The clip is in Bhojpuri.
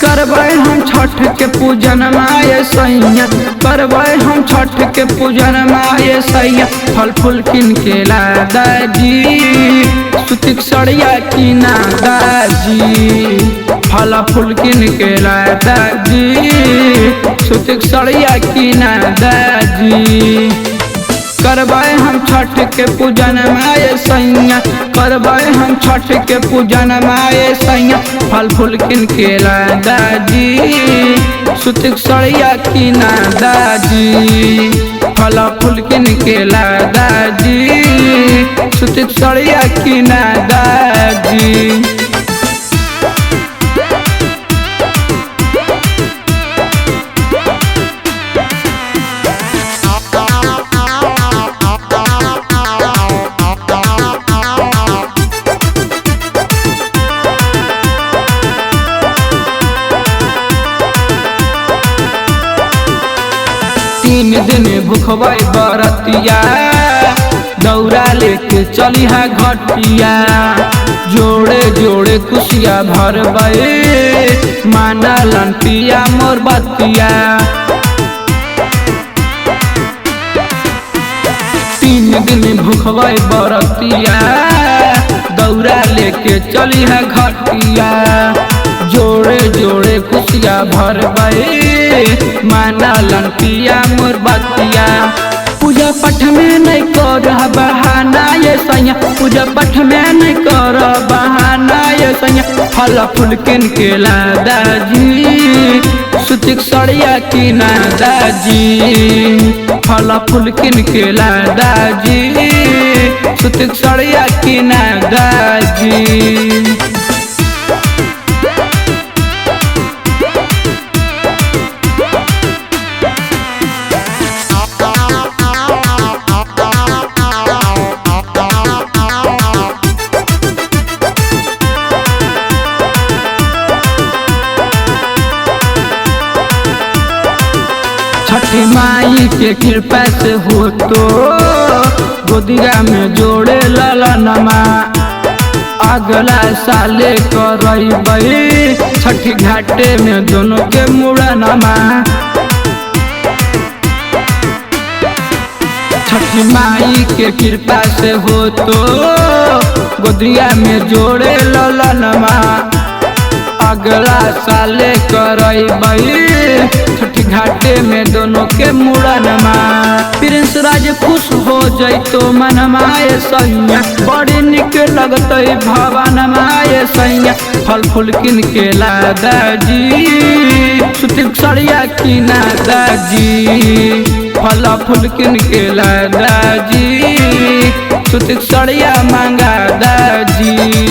करबै हम छठ के पूजन माये सैया, करबै हम छठ के पूजन माये सैया। फल फूल किन के ला दाजी, सुतिक सड़िया की ना दाजी। फल फूल किन के ला दाजी, सुतिक सड़िया की ना दाजी। करबै हम छठ के पूजन माये सैया, करबै हम छठ के पूजन माये सैया। फल फूल किन के ला दाजी, सुतिक सड़िया की ना दाजी। फल फूल किन के ला दाजी, सुतिक सड़िया की ना दाजी। तीन दिन भूखबै बरतिया, दौरा लेके चलिहा घटिया। जोड़े जोड़े कुशिया भरबै, माना लंटिया मोर बतिया। तीन दिन भूखबै बरतिया, दौरा लेके चलिहा घटिया। जोड़े जोड़े कुशिया भरबै, माना लंटिया मोर बतिया। पूजा पाठ में नहीं कर बहाना ये सैया, पूजा पाठ में नहीं कर बहाना ये सैया। फल फूल किन के ला दाजी, सुतिक सड़िया की ना दाजी। फल फूल किन के ला दाजी, सुतिक सड़िया की ना दाजी। छठी माई के कृपा से हो तो गोदिया में जोड़े ललनमा। अगला साले करबै छठी घाटे में दोनों के मुड़नमा। छठी माई के कृपा से हो तो गोदिया में जोड़े ललनमा। अगला साले करबै छठी घाटे में दोनों के मुड़नमा। प्रिंस राज खुश हो जैतो मनमा ये सैया, बड़ी निक लगतै भवनमा ये सैया। फल फूल किन के ला दाजी, सुतिक सड़िया की ना दाजी। फल फूल किन के ला दाजी, सुतिक सड़िया मांगा दाजी।